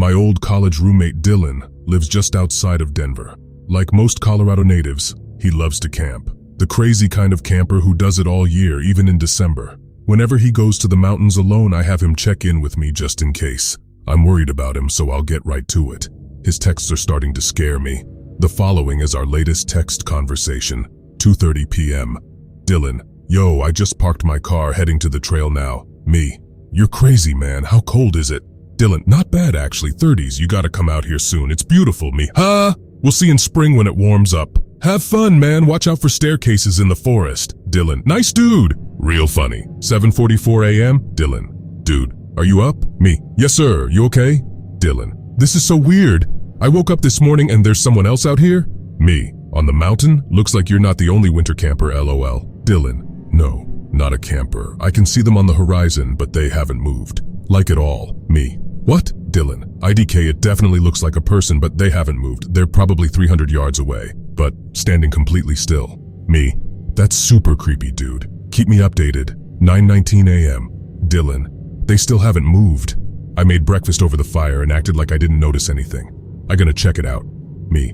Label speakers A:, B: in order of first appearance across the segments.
A: My old college roommate Dylan lives just outside of Denver. Like most Colorado natives, he loves to camp. The crazy kind of camper who does it all year, even in December. Whenever he goes to the mountains alone, I have him check in with me just in case. I'm worried about him, so I'll get right to it. His texts are starting to scare me. The following is our latest text conversation, 2:30 p.m. Dylan, yo, I just parked my car heading to the trail now. Me, you're crazy, man. How cold is it? Dylan, not bad actually, 30s. You gotta come out here soon. It's beautiful. Me, huh? We'll see in spring when it warms up. Have fun, man. Watch out for staircases in the forest. Dylan, nice dude. Real funny. 7:44 a.m. Dylan, dude, are you up? Me, yes sir. You okay? Dylan, this is so weird. I woke up this morning and there's someone else out here? Me, on the mountain? Looks like you're not the only winter camper, lol. Dylan, no, not a camper. I can see them on the horizon, but they haven't moved. Like at all. Me, what? Dylan, IDK, it definitely looks like a person, but they haven't moved. They're probably 300 yards away, but standing completely still. Me, that's super creepy, dude. Keep me updated. 9:19 a.m. Dylan, they still haven't moved. I made breakfast over the fire and acted like I didn't notice anything. I'm gonna check it out. Me,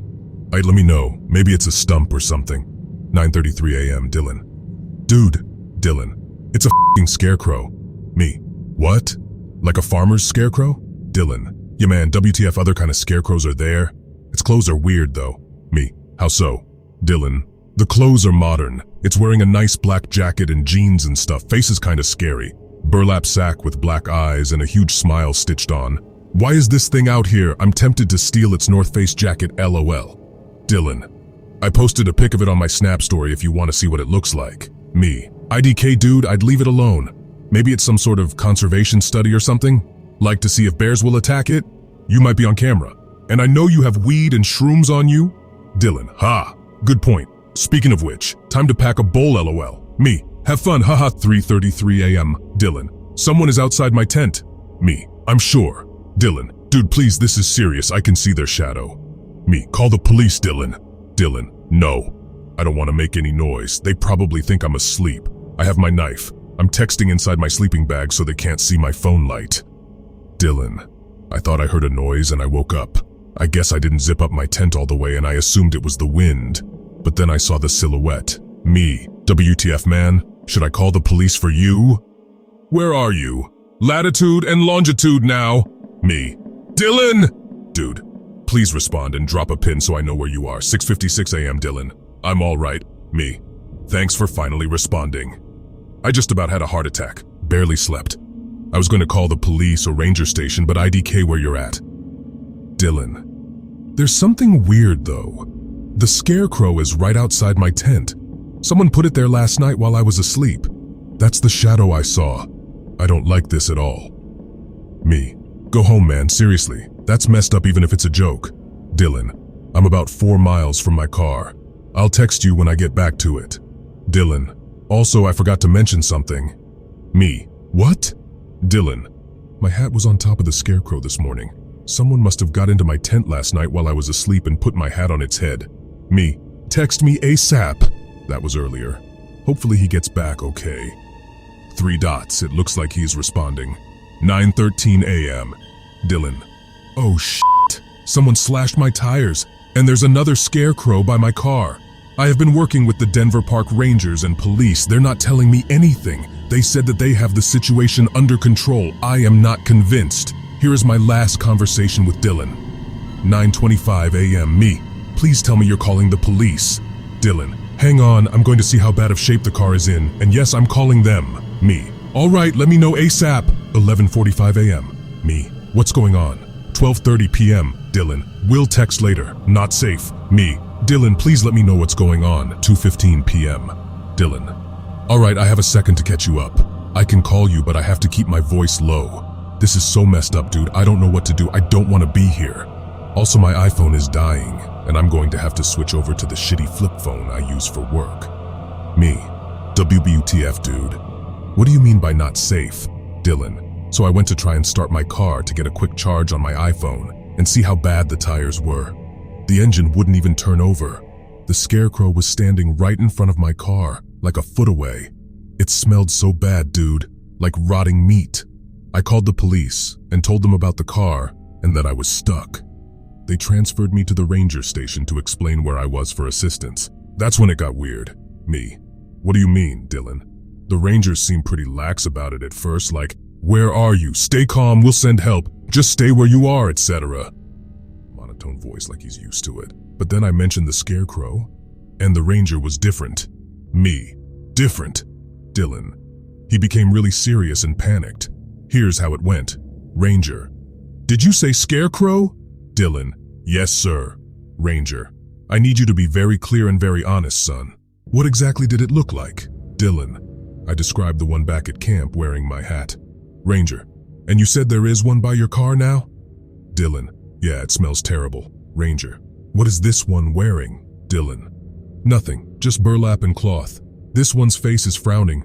A: let me know. Maybe it's a stump or something. 9:33 a.m. Dylan, dude. Dylan, it's a f***ing scarecrow. Me, what? Like a farmer's scarecrow? Dylan, yeah man, WTF, other kind of scarecrows are there. Its clothes are weird though. Me, how so? Dylan, the clothes are modern. It's wearing a nice black jacket and jeans and stuff. Face is kinda scary. Burlap sack with black eyes and a huge smile stitched on. Why is this thing out here? I'm tempted to steal its North Face jacket, lol. Dylan, I posted a pic of it on my Snap story if you want to see what it looks like. Me, IDK dude, I'd leave it alone. Maybe it's some sort of conservation study or something? Like to see if bears will attack it? You might be on camera. And I know you have weed and shrooms on you? Dylan, ha, good point. Speaking of which, time to pack a bowl, lol. Me, have fun, haha. 3:33 a.m. Dylan, someone is outside my tent. Me, I'm sure. Dylan, dude, please, this is serious. I can see their shadow. Me, call the police, Dylan. Dylan, no. I don't want to make any noise. They probably think I'm asleep. I have my knife. I'm texting inside my sleeping bag so they can't see my phone light. Dylan, I thought I heard a noise and I woke up. I guess I didn't zip up my tent all the way and I assumed it was the wind. But then I saw the silhouette. Me, WTF man, should I call the police for you? Where are you? Latitude and longitude now. Me, Dylan! Dude, please respond and drop a pin so I know where you are. 6:56 a.m. Dylan, I'm all right. Me, thanks for finally responding. I just about had a heart attack, barely slept. I was going to call the police or ranger station, but IDK where you're at. Dylan, there's something weird though. The scarecrow is right outside my tent. Someone put it there last night while I was asleep. That's the shadow I saw. I don't like this at all. Me, go home man, seriously. That's messed up even if it's a joke. Dylan, I'm about 4 miles from my car. I'll text you when I get back to it. Dylan, also I forgot to mention something. Me, what? Dylan, my hat was on top of the scarecrow this morning. Someone must have got into my tent last night while I was asleep and put my hat on its head. Me, text me ASAP. That was earlier. Hopefully he gets back okay. 3 dots, it looks like he's responding. 9:13 a.m. Dylan, oh shit. Someone slashed my tires, and there's another scarecrow by my car. I have been working with the Denver Park Rangers and police. They're not telling me anything. They said that they have the situation under control. I am not convinced. Here is my last conversation with Dylan. 9:25 a.m. Me, please tell me you're calling the police. Dylan, hang on, I'm going to see how bad of shape the car is in, and yes, I'm calling them. Me, all right, let me know ASAP. 11:45 a.m. Me, what's going on? 12:30 p.m. Dylan, we'll text later. Not safe. Me, Dylan, please let me know what's going on. 2:15 p.m. Dylan, all right, I have a second to catch you up. I can call you, but I have to keep my voice low. This is so messed up, dude. I don't know what to do. I don't want to be here. Also, my iPhone is dying, and I'm going to have to switch over to the shitty flip phone I use for work. Me, WTF, dude. What do you mean by not safe? Dylan, so I went to try and start my car to get a quick charge on my iPhone and see how bad the tires were. The engine wouldn't even turn over. The scarecrow was standing right in front of my car, like a foot away. It smelled so bad, dude, like rotting meat. I called the police and told them about the car, and that I was stuck. They transferred me to the ranger station to explain where I was for assistance. That's when it got weird. Me. What do you mean, Dylan? The rangers seemed pretty lax about it at first, like, where are you? Stay calm, we'll send help. Just stay where you are, etc. Monotone voice like he's used to it. But then I mentioned the scarecrow, and the ranger was different. Me. Different. Dylan. He became really serious and panicked. Here's how it went. Ranger. Did you say scarecrow? Dylan. Yes, sir. Ranger. I need you to be very clear and very honest, son. What exactly did it look like? Dylan. I described the one back at camp wearing my hat. Ranger. And you said there is one by your car now? Dylan. Yeah, it smells terrible. Ranger. What is this one wearing? Dylan. Nothing, just burlap and cloth. This one's face is frowning.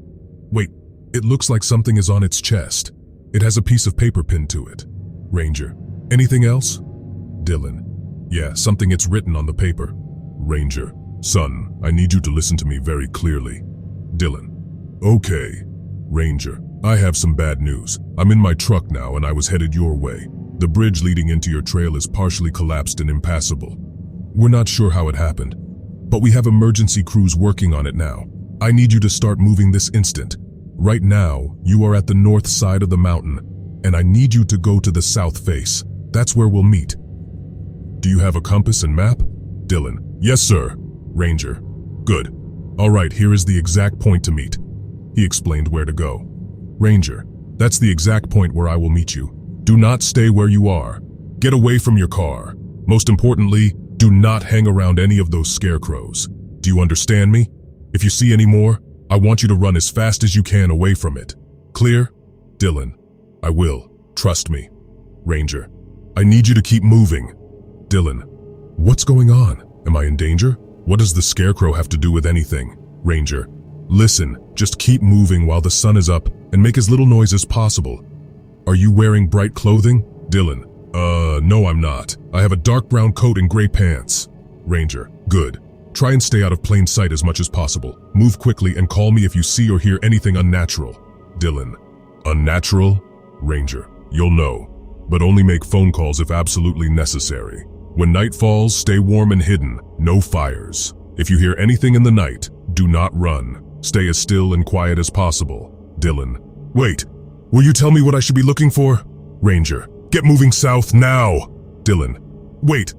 A: Wait, it looks like something is on its chest. It has a piece of paper pinned to it. Ranger. Anything else? Dylan. Yeah, something it's written on the paper. Ranger. Son, I need you to listen to me very clearly. Dylan. Okay. Ranger. I have some bad news. I'm in my truck now and I was headed your way. The bridge leading into your trail is partially collapsed and impassable. We're not sure how it happened, but we have emergency crews working on it now. I need you to start moving this instant. Right now, you are at the north side of the mountain, and I need you to go to the south face. That's where we'll meet. Do you have a compass and map? Dylan. Yes, sir. Ranger. Good. All right, here is the exact point to meet. He explained where to go. Ranger. That's the exact point where I will meet you. Do not stay where you are. Get away from your car. Most importantly, do not hang around any of those scarecrows. Do you understand me? If you see any more, I want you to run as fast as you can away from it. Clear? Dylan. I will. Trust me. Ranger. I need you to keep moving. Dylan. What's going on? Am I in danger? What does the scarecrow have to do with anything? Ranger. Listen, just keep moving while the sun is up and make as little noise as possible. Are you wearing bright clothing? Dylan. No, I'm not. I have a dark brown coat and gray pants. Ranger. Good. Try and stay out of plain sight as much as possible. Move quickly and call me if you see or hear anything unnatural. Dylan. Unnatural? Ranger. You'll know, but only make phone calls if absolutely necessary. When night falls, stay warm and hidden. No fires. If you hear anything in the night, do not run. Stay as still and quiet as possible. Dylan. Wait. Will you tell me what I should be looking for? Ranger. Get moving south now. Dylan. Wait,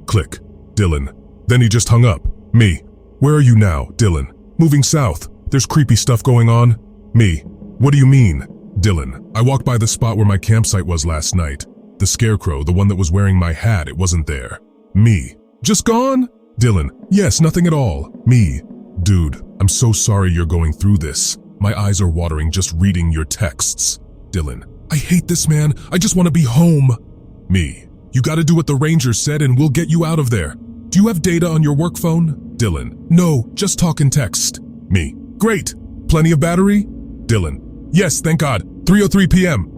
A: Click. Dylan. Then he just hung up. Me. Where are you now, Dylan? Moving south. There's creepy stuff going on. Me. What do you mean? Dylan. I walked by the spot where my campsite was last night. The scarecrow, the one that was wearing my hat, it wasn't there. Me. Just gone? Dylan. Yes, nothing at all. Me. Dude, I'm so sorry you're going through this. My eyes are watering just reading your texts. Dylan. I hate this, man. I just want to be home. Me. You gotta do what the ranger said and we'll get you out of there. Do you have data on your work phone? Dylan. No, just talk and text. Me. Great. Plenty of battery? Dylan. Yes, thank God. 3:03 p.m.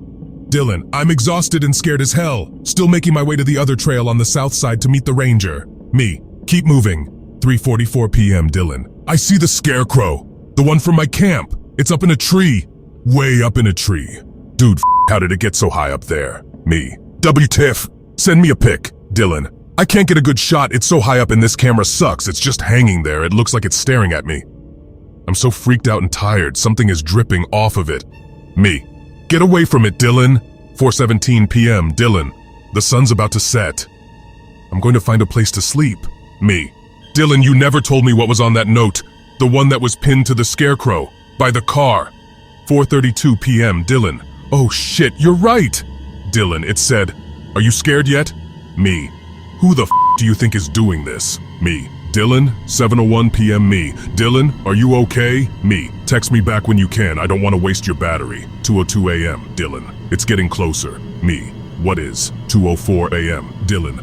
A: Dylan. I'm exhausted and scared as hell. Still making my way to the other trail on the south side to meet the ranger. Me. Keep moving. 3:44 p.m. Dylan. I see the scarecrow. The one from my camp. It's up in a tree. Way up in a tree. Dude, how did it get so high up there? Me. WTF. Send me a pic. Dylan. I can't get a good shot. It's so high up and this camera sucks. It's just hanging there. It looks like it's staring at me. I'm so freaked out and tired. Something is dripping off of it. Me. Get away from it, Dylan. 4:17 p.m. Dylan. The sun's about to set. I'm going to find a place to sleep. Me. Dylan, you never told me what was on that note. The one that was pinned to the scarecrow. By the car. 4:32 p.m. Dylan. Oh shit, you're right. Dylan, it said, are you scared yet? Me. Who the do you think is doing this? Me. Dylan, 7:01 p.m. Me. Dylan, are you okay? Me. Text me back when you can. I don't want to waste your battery. 2:02 a.m. Dylan. It's getting closer. Me. What is? 2:04 a.m. Dylan.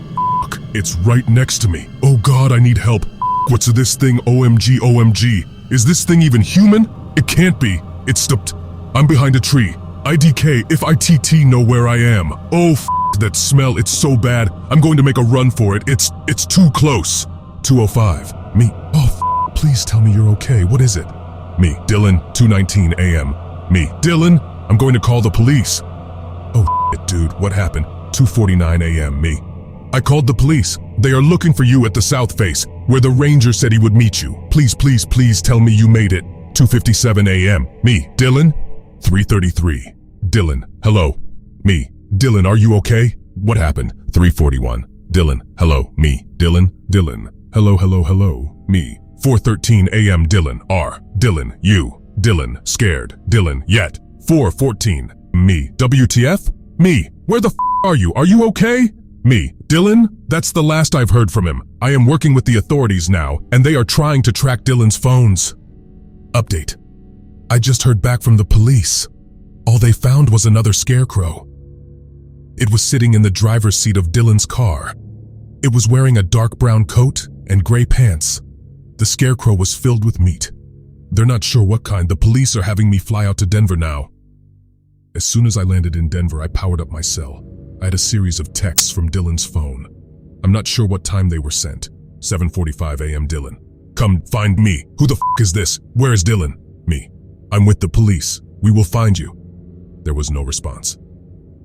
A: It's right next to me. Oh God, I need help. What's this thing? OMG, OMG. Is this thing even human? It can't be. It's stopped. I'm behind a tree. IDK, if ITT know where I am. Oh that smell, it's so bad. I'm going to make a run for it. It's too close. 2:05. Me. Oh please tell me you're okay. What is it? Me. Dylan, 2:19 a.m. Me. Dylan, I'm going to call the police. Oh dude, what happened? 2:49 a.m. Me. I called the police. They are looking for you at the south face, where the ranger said he would meet you. Please, please, please tell me you made it. 2:57 a.m. Me. Dylan? 3:33. Dylan. Hello. Me. Dylan, are you okay? What happened? 3:41. Dylan. Hello. Me. Dylan. Dylan. Hello, hello, hello. Me. 4:13 a.m. Dylan. R. Dylan. You. Dylan. Scared. Dylan. Yet. 4:14. Me. WTF? Me. Where the f are you? Are you okay? Me. Dylan? That's the last I've heard from him. I am working with the authorities now, and they are trying to track Dylan's phones. Update. I just heard back from the police. All they found was another scarecrow. It was sitting in the driver's seat of Dylan's car. It was wearing a dark brown coat and gray pants. The scarecrow was filled with meat. They're not sure what kind. The police are having me fly out to Denver now. As soon as I landed in Denver, I powered up my cell. I had a series of texts from Dylan's phone. I'm not sure what time they were sent. 7:45 a.m. Dylan. Come find me. Who the f is this? Where is Dylan? Me. I'm with the police. We will find you. There was no response.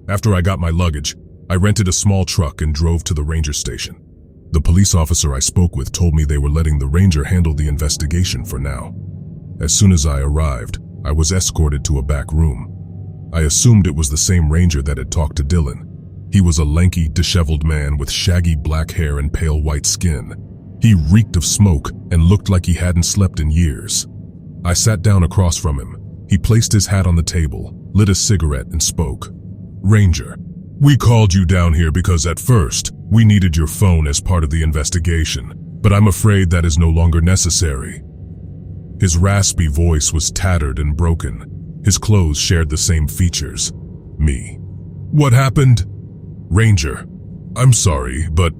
A: After I got my luggage, I rented a small truck and drove to the ranger station. The police officer I spoke with told me they were letting the ranger handle the investigation for now. As soon as I arrived, I was escorted to a back room. I assumed it was the same ranger that had talked to Dylan. He was a lanky, disheveled man with shaggy black hair and pale white skin. He reeked of smoke and looked like he hadn't slept in years. I sat down across from him. He placed his hat on the table, lit a cigarette, and spoke. Ranger, we called you down here because at first, we needed your phone as part of the investigation, but I'm afraid that is no longer necessary. His raspy voice was tattered and broken. His clothes shared the same features. Me. What happened? Ranger, I'm sorry, but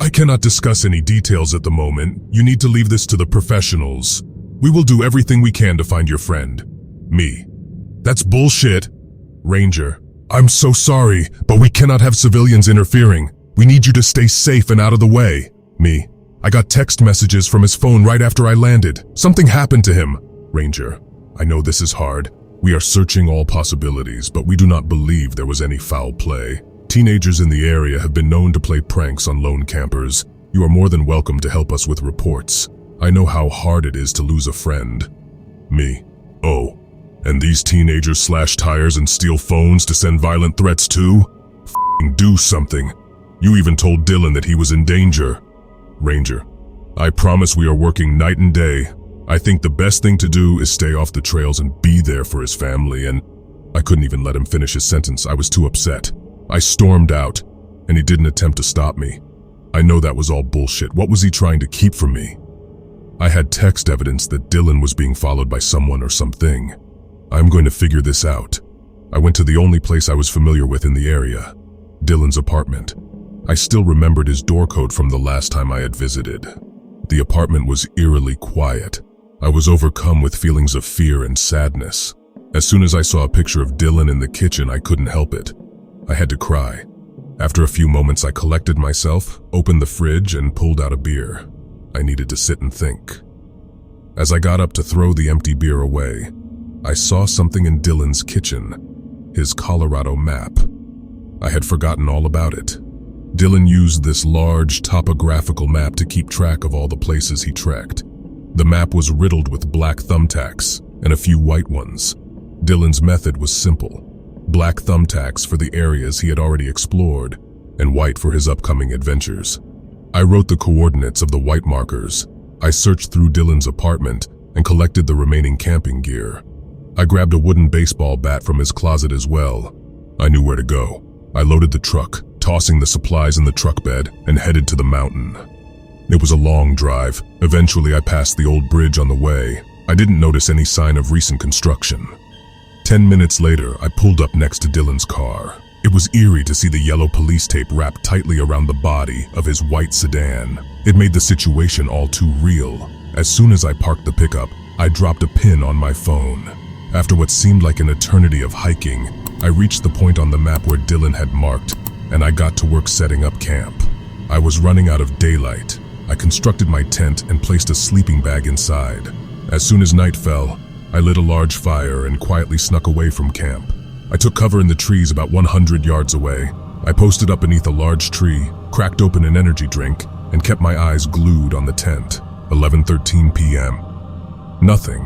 A: I cannot discuss any details at the moment. You need to leave this to the professionals. We will do everything we can to find your friend. Me. That's bullshit. Ranger, I'm so sorry, but we cannot have civilians interfering. We need you to stay safe and out of the way. Me. I got text messages from his phone right after I landed. Something happened to him. Ranger, I know this is hard. We are searching all possibilities, but we do not believe there was any foul play. Teenagers in the area have been known to play pranks on lone campers. You are more than welcome to help us with reports. I know how hard it is to lose a friend. Me. Oh, and these teenagers slash tires and steal phones to send violent threats too? F***ing do something. You even told Dylan that he was in danger. Ranger, I promise we are working night and day. I think the best thing to do is stay off the trails and be there for his family, and I couldn't even let him finish his sentence. I was too upset. I stormed out, and he didn't attempt to stop me. I know that was all bullshit. What was he trying to keep from me? I had text evidence that Dylan was being followed by someone or something. I'm going to figure this out. I went to the only place I was familiar with in the area, Dylan's apartment. I still remembered his door code from the last time I had visited. The apartment was eerily quiet. I was overcome with feelings of fear and sadness. As soon as I saw a picture of Dylan in the kitchen, I couldn't help it. I had to cry. After a few moments, I collected myself, opened the fridge, and pulled out a beer. I needed to sit and think. As I got up to throw the empty beer away, I saw something in Dylan's kitchen, his Colorado map. I had forgotten all about it. Dylan used this large topographical map to keep track of all the places he trekked. The map was riddled with black thumbtacks and a few white ones. Dylan's method was simple. Black thumbtacks for the areas he had already explored, and white for his upcoming adventures. I wrote the coordinates of the white markers. I searched through Dylan's apartment and collected the remaining camping gear. I grabbed a wooden baseball bat from his closet as well. I knew where to go. I loaded the truck, tossing the supplies in the truck bed, and headed to the mountain. It was a long drive. Eventually, I passed the old bridge on the way. I didn't notice any sign of recent construction. 10 minutes later, I pulled up next to Dylan's car. It was eerie to see the yellow police tape wrapped tightly around the body of his white sedan. It made the situation all too real. As soon as I parked the pickup, I dropped a pin on my phone. After what seemed like an eternity of hiking, I reached the point on the map where Dylan had marked, and I got to work setting up camp. I was running out of daylight. I constructed my tent and placed a sleeping bag inside. As soon as night fell, I lit a large fire and quietly snuck away from camp. I took cover in the trees about 100 yards away. I posted up beneath a large tree, cracked open an energy drink, and kept my eyes glued on the tent. 11:13 p.m. Nothing.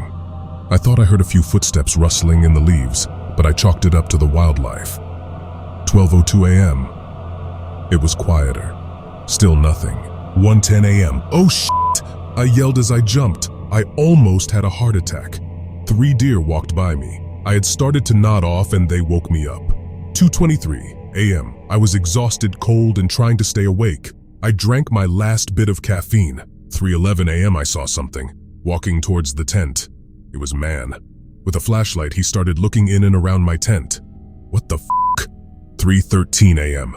A: I thought I heard a few footsteps rustling in the leaves, but I chalked it up to the wildlife. 12:02 a.m. It was quieter. Still nothing. 1:10 a.m. Oh shit! I yelled as I jumped. I almost had a heart attack. 3 deer walked by me. I had started to nod off and they woke me up. 2:23 a.m. I was exhausted, cold, and trying to stay awake. I drank my last bit of caffeine. 3:11 a.m. I saw something, walking towards the tent. It was a man. With a flashlight, he started looking in and around my tent. What the f***? 3:13 a.m.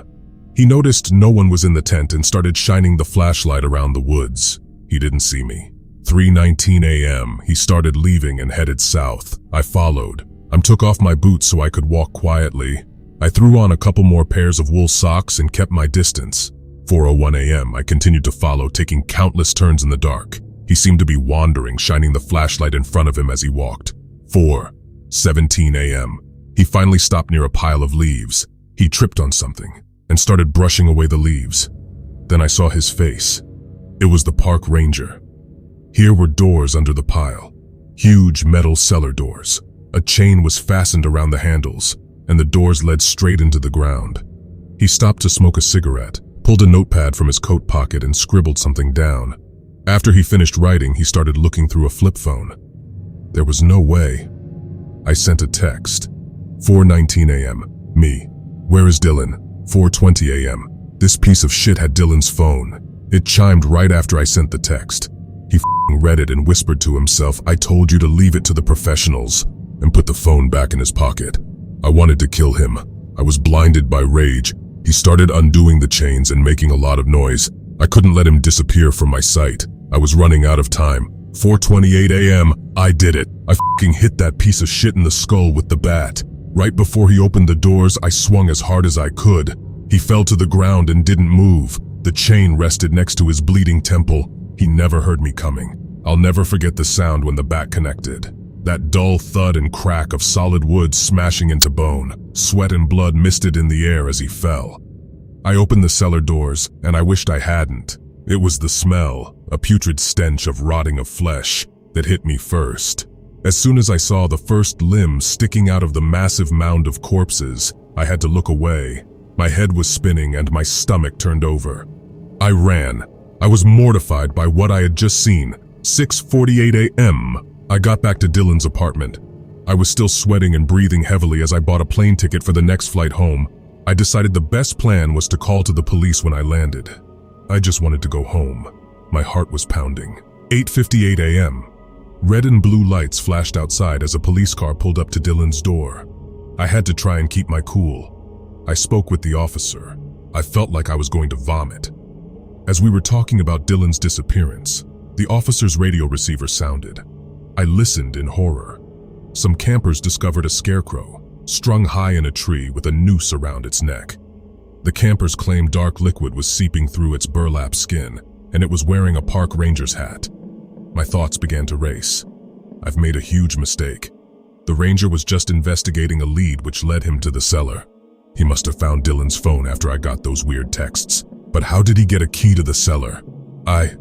A: He noticed no one was in the tent and started shining the flashlight around the woods. He didn't see me. 3:19 a.m. He started leaving and headed south. I followed. I took off my boots so I could walk quietly. I threw on a couple more pairs of wool socks and kept my distance. 4:01 a.m. I continued to follow, taking countless turns in the dark. He seemed to be wandering, shining the flashlight in front of him as he walked. 4:17 a.m. He finally stopped near a pile of leaves. He tripped on something and started brushing away the leaves. Then I saw his face. It was the park ranger. Here were doors under the pile. Huge metal cellar doors. A chain was fastened around the handles, and the doors led straight into the ground. He stopped to smoke a cigarette, pulled a notepad from his coat pocket and scribbled something down. After he finished writing, he started looking through a flip phone. There was no way. I sent a text. 4:19 a.m. Me. Where is Dylan? 4:20 a.m. This piece of shit had Dylan's phone. It chimed right after I sent the text. He read it and whispered to himself, I told you to leave it to the professionals, and put the phone back in his pocket. I wanted to kill him. I was blinded by rage. He started undoing the chains and making a lot of noise. I couldn't let him disappear from my sight. I was running out of time. 4:28 a.m. I did it. I hit that piece of shit in the skull with the bat. Right before he opened the doors, I swung as hard as I could. He fell to the ground and didn't move. The chain rested next to his bleeding temple. He never heard me coming. I'll never forget the sound when the bat connected. That dull thud and crack of solid wood smashing into bone. Sweat and blood misted in the air as he fell. I opened the cellar doors, and I wished I hadn't. It was the smell, a putrid stench of rotting of flesh, that hit me first. As soon as I saw the first limb sticking out of the massive mound of corpses, I had to look away. My head was spinning and my stomach turned over. I ran. I was mortified by what I had just seen. 6:48 a.m. I got back to Dylan's apartment. I was still sweating and breathing heavily as I bought a plane ticket for the next flight home. I decided the best plan was to call to the police when I landed. I just wanted to go home. My heart was pounding. 8:58 a.m. Red and blue lights flashed outside as a police car pulled up to Dylan's door. I had to try and keep my cool. I spoke with the officer. I felt like I was going to vomit. As we were talking about Dylan's disappearance, the officer's radio receiver sounded. I listened in horror. Some campers discovered a scarecrow, strung high in a tree with a noose around its neck. The campers claimed dark liquid was seeping through its burlap skin, and it was wearing a park ranger's hat. My thoughts began to race. I've made a huge mistake. The ranger was just investigating a lead which led him to the cellar. He must have found Dylan's phone after I got those weird texts. But how did he get a key to the cellar? I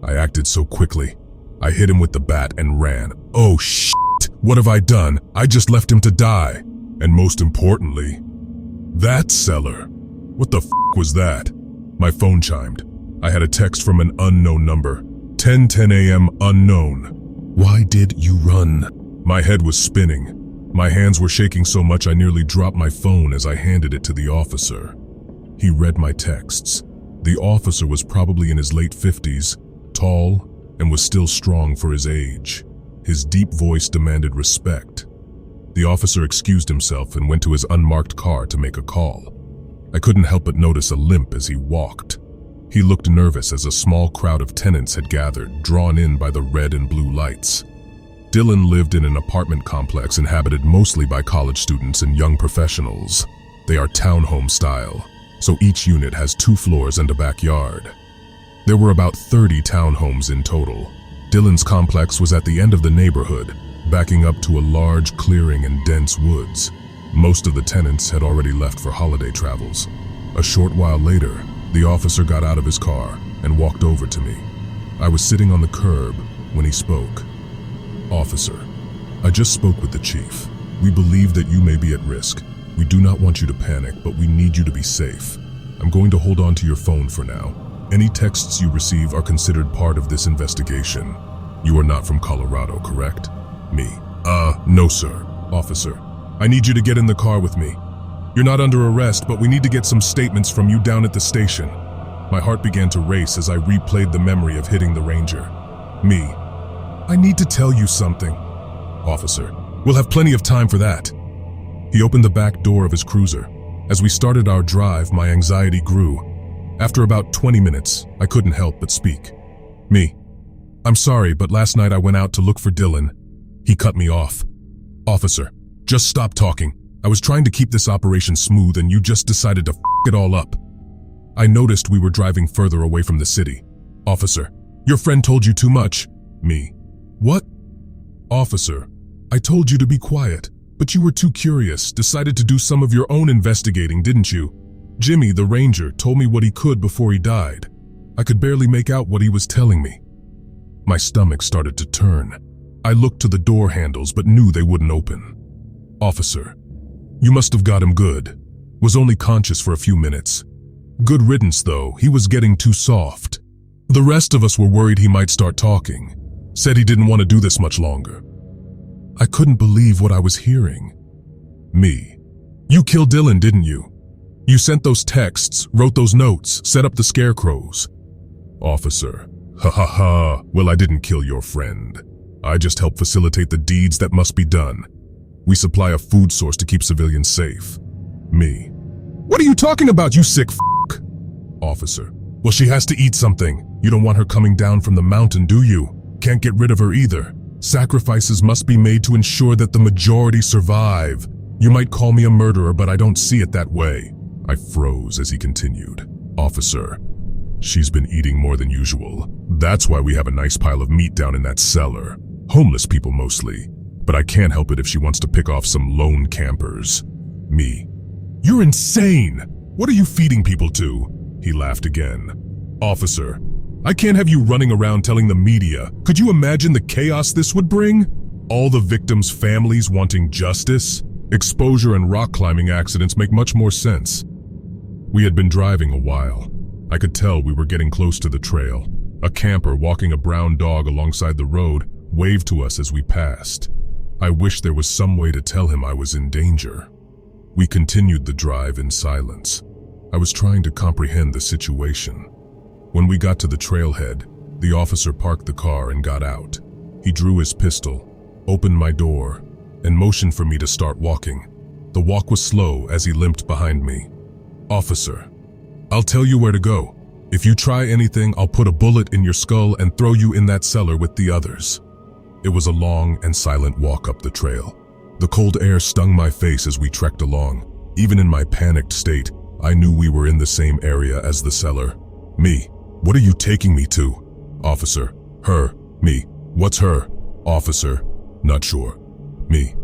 A: acted so quickly. I hit him with the bat and ran. Oh shit, what have I done? I just left him to die. And most importantly, that cellar. What the f*** was that? My phone chimed. I had a text from an unknown number. 10:10 a.m. unknown. Why did you run? My head was spinning. My hands were shaking so much I nearly dropped my phone as I handed it to the officer. He read my texts. The officer was probably in his late 50s, tall, and was still strong for his age. His deep voice demanded respect. The officer excused himself and went to his unmarked car to make a call. I couldn't help but notice a limp as he walked. He looked nervous as a small crowd of tenants had gathered, drawn in by the red and blue lights. Dylan lived in an apartment complex inhabited mostly by college students and young professionals. They are townhome style, so each unit has 2 floors and a backyard. There were about 30 townhomes in total. Dylan's complex was at the end of the neighborhood, backing up to a large clearing and dense woods. Most of the tenants had already left for holiday travels. A short while later, the officer got out of his car and walked over to me. I was sitting on the curb when he spoke. "Officer, I just spoke with the chief. We believe that you may be at risk. We do not want you to panic, but we need you to be safe. I'm going to hold on to your phone for now. Any texts you receive are considered part of this investigation. You are not from Colorado, correct?" Me. No, sir. "Officer, I need you to get in the car with me. You're not under arrest, but we need to get some statements from you down at the station." My heart began to race as I replayed the memory of hitting the ranger. Me. "I need to tell you something." "Officer, we'll have plenty of time for that." He opened the back door of his cruiser. As we started our drive, my anxiety grew. After about 20 minutes, I couldn't help but speak. Me. "I'm sorry, but last night I went out to look for Dylan." He cut me off. "Officer, just stop talking. I was trying to keep this operation smooth and you just decided to f it all up." I noticed we were driving further away from the city. "Officer, your friend told you too much." Me. "What?" "Officer, I told you to be quiet, but you were too curious, decided to do some of your own investigating, didn't you? Jimmy, the ranger, told me what he could before he died. I could barely make out what he was telling me." My stomach started to turn. I looked to the door handles but knew they wouldn't open. "Officer, you must have got him good. Was only conscious for a few minutes. Good riddance though, he was getting too soft. The rest of us were worried he might start talking. Said he didn't want to do this much longer." I couldn't believe what I was hearing. Me. "You killed Dylan, didn't you? You sent those texts, wrote those notes, set up the scarecrows." Officer. "Ha ha ha, well, I didn't kill your friend. I just help facilitate the deeds that must be done. We supply a food source to keep civilians safe." Me. "What are you talking about, you sick f***? Officer. "Well, she has to eat something. You don't want her coming down from the mountain, do you? Can't get rid of her either. Sacrifices must be made to ensure that the majority survive. You might call me a murderer, but I don't see it that way." I froze as he continued. "Officer, she's been eating more than usual. That's why we have a nice pile of meat down in that cellar. Homeless people mostly. But I can't help it if she wants to pick off some lone campers." Me. "You're insane! What are you feeding people to?" He laughed again. "Officer, I can't have you running around telling the media. Could you imagine the chaos this would bring? All the victims' families wanting justice? Exposure and rock climbing accidents make much more sense." We had been driving a while. I could tell we were getting close to the trail. A camper walking a brown dog alongside the road waved to us as we passed. I wished there was some way to tell him I was in danger. We continued the drive in silence. I was trying to comprehend the situation. When we got to the trailhead, the officer parked the car and got out. He drew his pistol, opened my door, and motioned for me to start walking. The walk was slow as he limped behind me. "Officer, I'll tell you where to go. If you try anything, I'll put a bullet in your skull and throw you in that cellar with the others." It was a long and silent walk up the trail. The cold air stung my face as we trekked along. Even in my panicked state, I knew we were in the same area as the cellar. Me. "What are you taking me to?" Officer. "Her." Me. "What's her?" Officer. "Not sure." Me.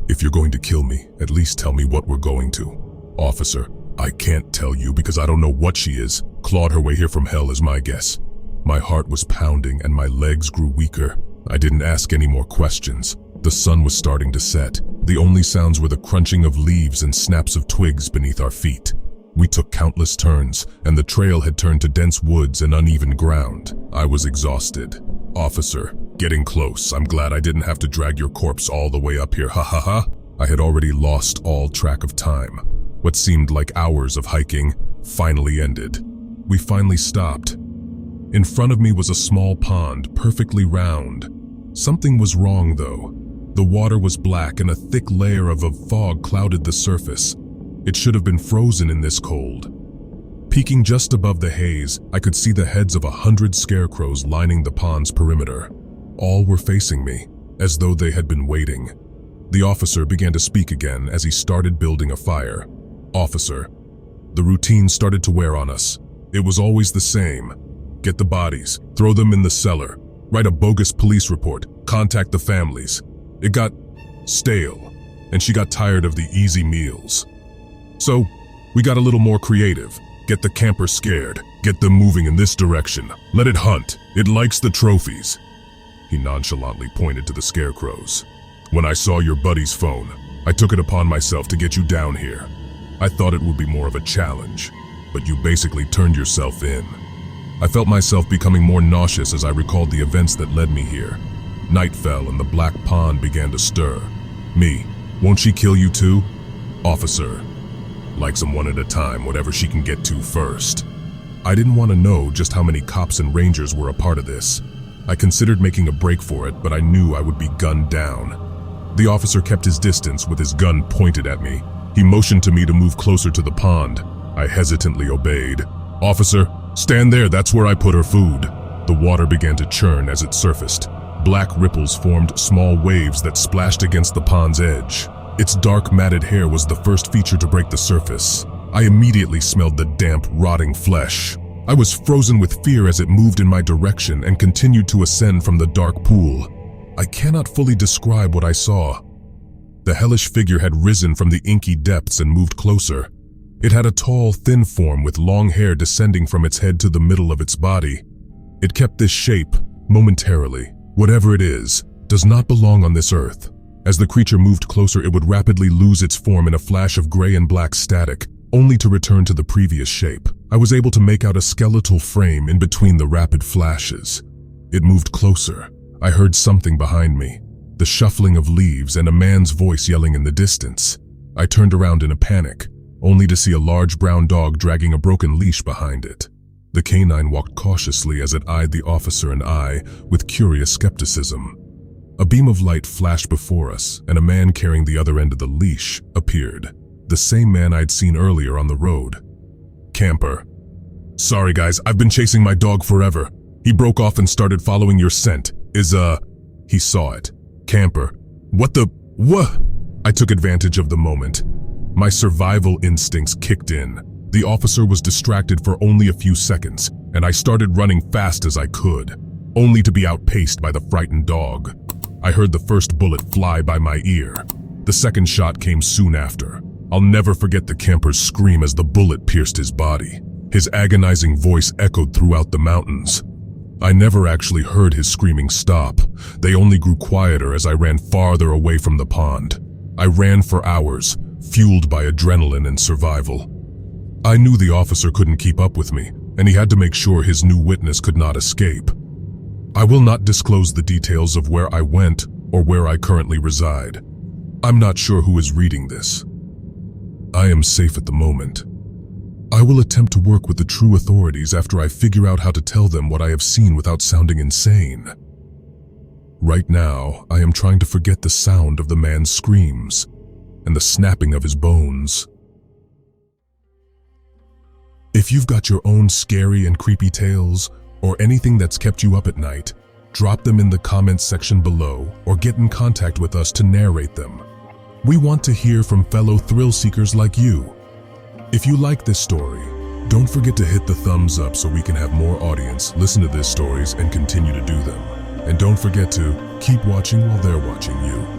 A: "If you're going to kill me, at least tell me what we're going to." Officer. "I can't tell you because I don't know what she is. Clawed her way here from hell is my guess." My heart was pounding and my legs grew weaker. I didn't ask any more questions. The sun was starting to set. The only sounds were the crunching of leaves and snaps of twigs beneath our feet. We took countless turns, and the trail had turned to dense woods and uneven ground. I was exhausted. "Officer, getting close. I'm glad I didn't have to drag your corpse all the way up here, ha ha ha." I had already lost all track of time. What seemed like hours of hiking finally ended. We finally stopped. In front of me was a small pond, perfectly round. Something was wrong though. The water was black and a thick layer of fog clouded the surface. It should have been frozen in this cold. Peeking just above the haze, I could see the heads of 100 scarecrows lining the pond's perimeter. All were facing me, as though they had been waiting. The officer began to speak again as he started building a fire. "Officer, the routine started to wear on us. It was always the same. Get the bodies, throw them in the cellar, write a bogus police report, contact the families. It got stale, and she got tired of the easy meals. So, we got a little more creative. Get the camper scared. Get them moving in this direction. Let it hunt. It likes the trophies." He nonchalantly pointed to the scarecrows. "When I saw your buddy's phone, I took it upon myself to get you down here. I thought it would be more of a challenge, but you basically turned yourself in." I felt myself becoming more nauseous as I recalled the events that led me here. Night fell and the black pond began to stir. "Me, won't she kill you too?" "Officer, likes them one at a time, whatever she can get to first." I didn't want to know just how many cops and rangers were a part of this. I considered making a break for it, but I knew I would be gunned down. The officer kept his distance with his gun pointed at me. He motioned to me to move closer to the pond. I hesitantly obeyed. "Officer, stand there, that's where I put her food." The water began to churn as it surfaced. Black ripples formed small waves that splashed against the pond's edge. Its dark matted hair was the first feature to break the surface. I immediately smelled the damp, rotting flesh. I was frozen with fear as it moved in my direction and continued to ascend from the dark pool. I cannot fully describe what I saw. The hellish figure had risen from the inky depths and moved closer. It had a tall, thin form with long hair descending from its head to the middle of its body. It kept this shape, momentarily. Whatever it is, does not belong on this earth. As the creature moved closer, it would rapidly lose its form in a flash of gray and black static, only to return to the previous shape. I was able to make out a skeletal frame in between the rapid flashes. It moved closer. I heard something behind me, the shuffling of leaves and a man's voice yelling in the distance. I turned around in a panic, only to see a large brown dog dragging a broken leash behind it. The canine walked cautiously as it eyed the officer and I with curious skepticism. A beam of light flashed before us, and a man carrying the other end of the leash appeared. The same man I'd seen earlier on the road. "Camper. Sorry guys, I've been chasing my dog forever. He broke off and started following your scent. He saw it. Camper. What? I took advantage of the moment. My survival instincts kicked in. The officer was distracted for only a few seconds, and I started running fast as I could, only to be outpaced by the frightened dog. I heard the first bullet fly by my ear. The second shot came soon after. I'll never forget the camper's scream as the bullet pierced his body. His agonizing voice echoed throughout the mountains. I never actually heard his screaming stop. They only grew quieter as I ran farther away from the pond. I ran for hours, fueled by adrenaline and survival. I knew the officer couldn't keep up with me, and he had to make sure his new witness could not escape. I will not disclose the details of where I went or where I currently reside. I'm not sure who is reading this. I am safe at the moment. I will attempt to work with the true authorities after I figure out how to tell them what I have seen without sounding insane. Right now, I am trying to forget the sound of the man's screams and the snapping of his bones. If you've got your own scary and creepy tales, or anything that's kept you up at night, drop them in the comments section below or get in contact with us to narrate them. We want to hear from fellow thrill seekers like you. If you like this story, don't forget to hit the thumbs up so we can have more audience listen to these stories and continue to do them. And don't forget to keep watching while they're watching you.